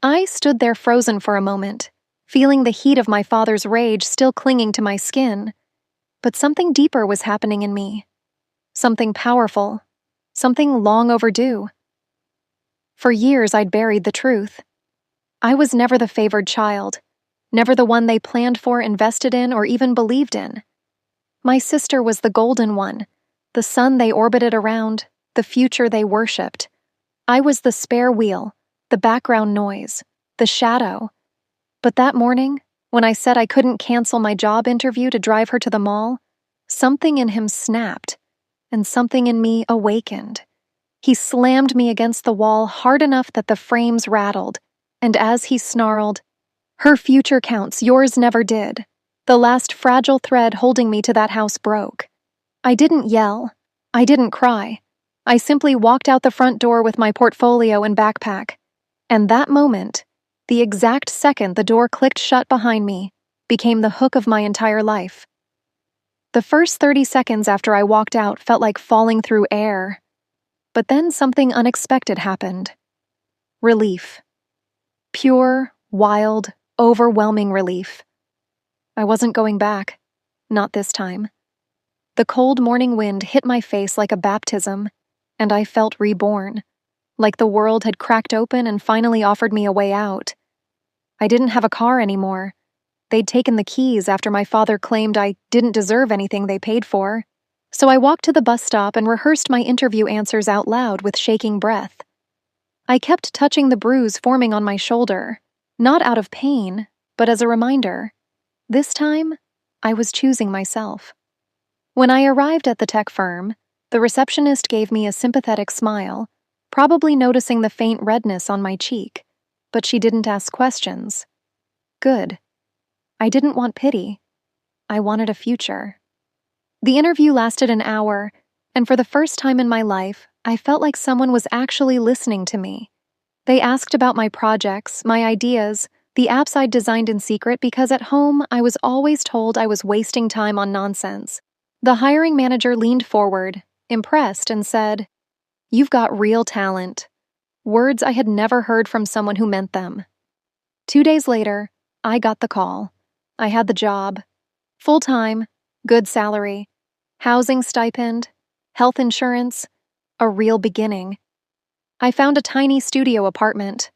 I stood there frozen for a moment, feeling the heat of my father's rage still clinging to my skin. But something deeper was happening in me. Something powerful. Something long overdue. For years, I'd buried the truth. I was never the favored child, never the one they planned for, invested in, or even believed in. My sister was the golden one, the sun they orbited around, the future they worshipped. I was the spare wheel, the background noise, the shadow. But that morning, when I said I couldn't cancel my job interview to drive her to the mall, something in him snapped, and something in me awakened. He slammed me against the wall hard enough that the frames rattled, and as he snarled, "Her future counts, yours never did," the last fragile thread holding me to that house broke. I didn't yell. I didn't cry. I simply walked out the front door with my portfolio and backpack. And that moment, the exact second the door clicked shut behind me, became the hook of my entire life. The first 30 seconds after I walked out felt like falling through air. But then something unexpected happened. Relief. Pure, wild, overwhelming relief. I wasn't going back. Not this time. The cold morning wind hit my face like a baptism, and I felt reborn, like the world had cracked open and finally offered me a way out. I didn't have a car anymore. They'd taken the keys after my father claimed I didn't deserve anything they paid for. So I walked to the bus stop and rehearsed my interview answers out loud with shaking breath. I kept touching the bruise forming on my shoulder, not out of pain, but as a reminder. This time, I was choosing myself. When I arrived at the tech firm, the receptionist gave me a sympathetic smile, probably noticing the faint redness on my cheek, but she didn't ask questions. Good. I didn't want pity. I wanted a future. The interview lasted an hour, and for the first time in my life, I felt like someone was actually listening to me. They asked about my projects, my ideas, the apps I'd designed in secret because at home I was always told I was wasting time on nonsense. The hiring manager leaned forward, impressed, and said, "You've got real talent." Words I had never heard from someone who meant them. 2 days later, I got the call. I had the job. Full-time, good salary, housing stipend, health insurance, a real beginning. I found a tiny studio apartment,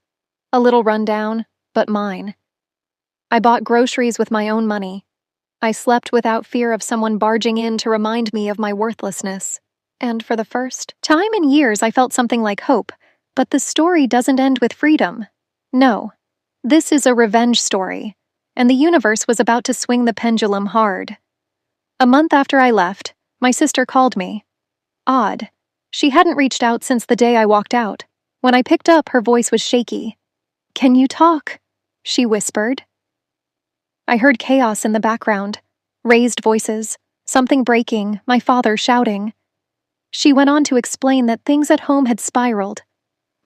a little rundown, but mine. I bought groceries with my own money. I slept without fear of someone barging in to remind me of my worthlessness. And for the first time in years, I felt something like hope. But the story doesn't end with freedom. No, this is a revenge story, and the universe was about to swing the pendulum hard. A month after I left, my sister called me. Odd. She hadn't reached out since the day I walked out. When I picked up, her voice was shaky. "Can you talk?" she whispered. I heard chaos in the background, raised voices, something breaking, my father shouting. She went on to explain that things at home had spiraled.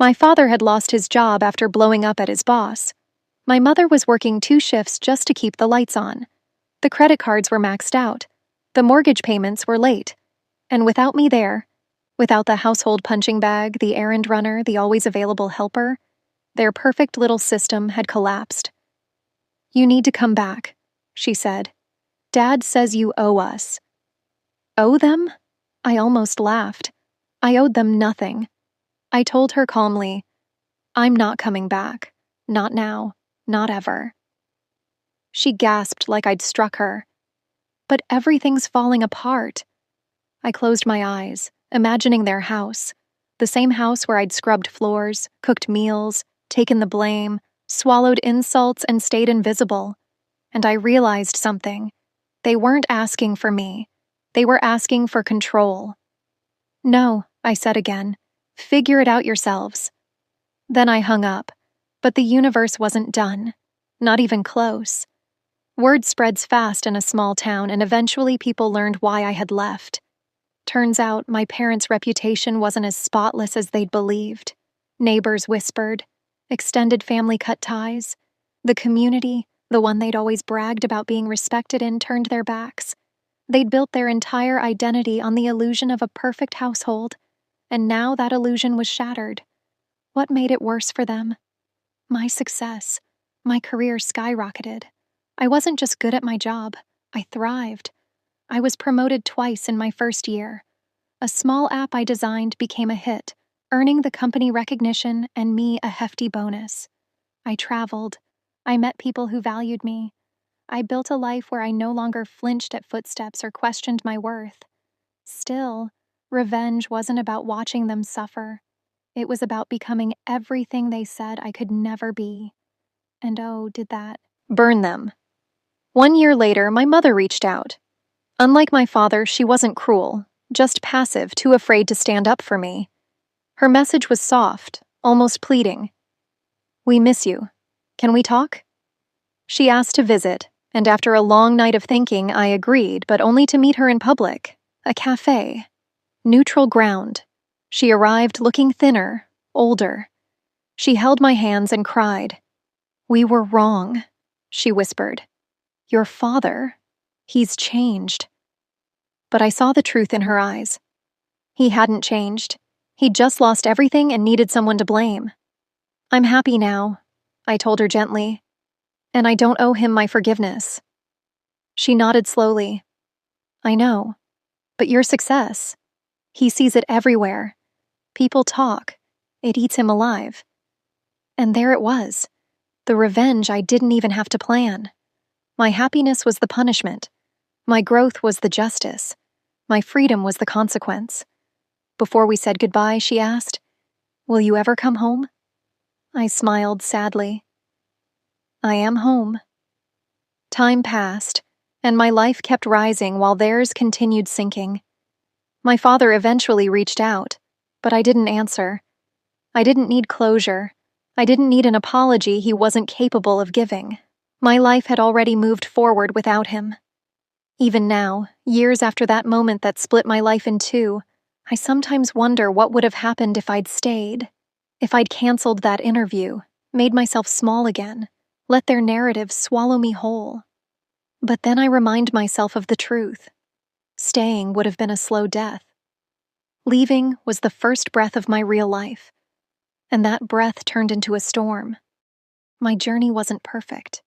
My father had lost his job after blowing up at his boss. My mother was working 2 shifts just to keep the lights on. The credit cards were maxed out. The mortgage payments were late. And without me there, without the household punching bag, the errand runner, the always available helper, their perfect little system had collapsed. "You need to come back," she said. "Dad says you owe us." Owe them? I almost laughed. I owed them nothing. I told her calmly, "I'm not coming back. Not now. Not ever." She gasped like I'd struck her. "But everything's falling apart." I closed my eyes, imagining their house, the same house where I'd scrubbed floors, cooked meals, taken the blame, swallowed insults, and stayed invisible. And I realized something. They weren't asking for me. They were asking for control. "No," I said again. "Figure it out yourselves." Then I hung up, but the universe wasn't done. Not even close. Word spreads fast in a small town, and eventually people learned why I had left. Turns out my parents' reputation wasn't as spotless as they'd believed. Neighbors whispered. Extended family cut ties. The community, the one they'd always bragged about being respected in, turned their backs. They'd built their entire identity on the illusion of a perfect household, and now that illusion was shattered. What made it worse for them? My success, my career skyrocketed. I wasn't just good at my job, I thrived. I was promoted twice in my first year. A small app I designed became a hit, earning the company recognition and me a hefty bonus. I traveled. I met people who valued me. I built a life where I no longer flinched at footsteps or questioned my worth. Still, revenge wasn't about watching them suffer. It was about becoming everything they said I could never be. And oh, did that burn them. 1 year later, my mother reached out. Unlike my father, she wasn't cruel, just passive, too afraid to stand up for me. Her message was soft, almost pleading. "We miss you. Can we talk?" She asked to visit, and after a long night of thinking, I agreed, but only to meet her in public. A cafe. Neutral ground. She arrived looking thinner, older. She held my hands and cried. "We were wrong," she whispered. "Your father, he's changed." But I saw the truth in her eyes. He hadn't changed. He'd just lost everything and needed someone to blame. "I'm happy now," I told her gently, "and I don't owe him my forgiveness." She nodded slowly. "I know, but your success, he sees it everywhere. People talk. It eats him alive." And there it was, the revenge I didn't even have to plan. My happiness was the punishment. My growth was the justice. My freedom was the consequence. Before we said goodbye, she asked, "Will you ever come home?" I smiled sadly. I am home. Time passed, and my life kept rising while theirs continued sinking. My father eventually reached out, but I didn't answer. I didn't need closure. I didn't need an apology he wasn't capable of giving. My life had already moved forward without him. Even now, years after that moment that split my life in two, I sometimes wonder what would have happened if I'd stayed, if I'd canceled that interview, made myself small again, let their narrative swallow me whole. But then I remind myself of the truth. Staying would have been a slow death. Leaving was the first breath of my real life, and that breath turned into a storm. My journey wasn't perfect.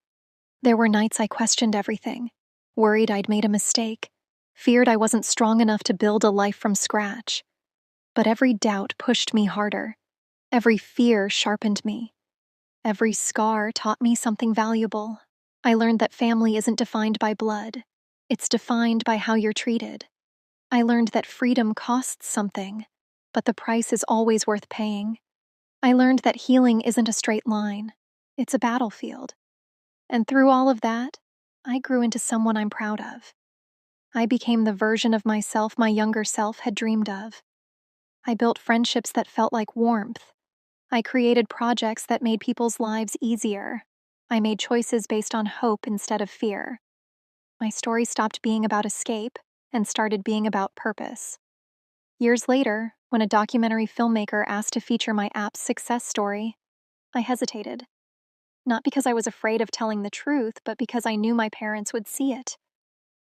There were nights I questioned everything, worried I'd made a mistake, feared I wasn't strong enough to build a life from scratch. But every doubt pushed me harder. Every fear sharpened me. Every scar taught me something valuable. I learned that family isn't defined by blood. It's defined by how you're treated. I learned that freedom costs something, but the price is always worth paying. I learned that healing isn't a straight line. It's a battlefield. And through all of that, I grew into someone I'm proud of. I became the version of myself my younger self had dreamed of. I built friendships that felt like warmth. I created projects that made people's lives easier. I made choices based on hope instead of fear. My story stopped being about escape and started being about purpose. Years later, when a documentary filmmaker asked to feature my app's success story, I hesitated. Not because I was afraid of telling the truth, but because I knew my parents would see it.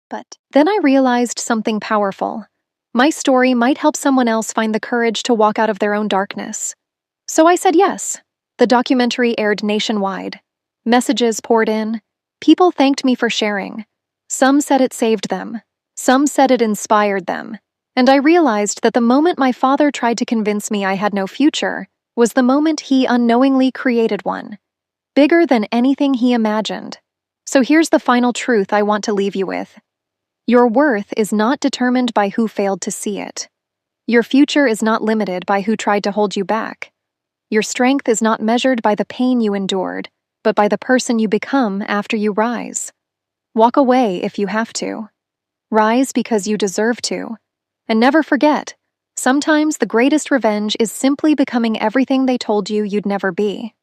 But then I realized something powerful. My story might help someone else find the courage to walk out of their own darkness. So I said yes. The documentary aired nationwide. Messages poured in. People thanked me for sharing. Some said it saved them. Some said it inspired them. And I realized that the moment my father tried to convince me I had no future was the moment he unknowingly created one, bigger than anything he imagined. So here's the final truth I want to leave you with. Your worth is not determined by who failed to see it. Your future is not limited by who tried to hold you back. Your strength is not measured by the pain you endured, but by the person you become after you rise. Walk away if you have to. Rise because you deserve to. And never forget, sometimes the greatest revenge is simply becoming everything they told you you'd never be.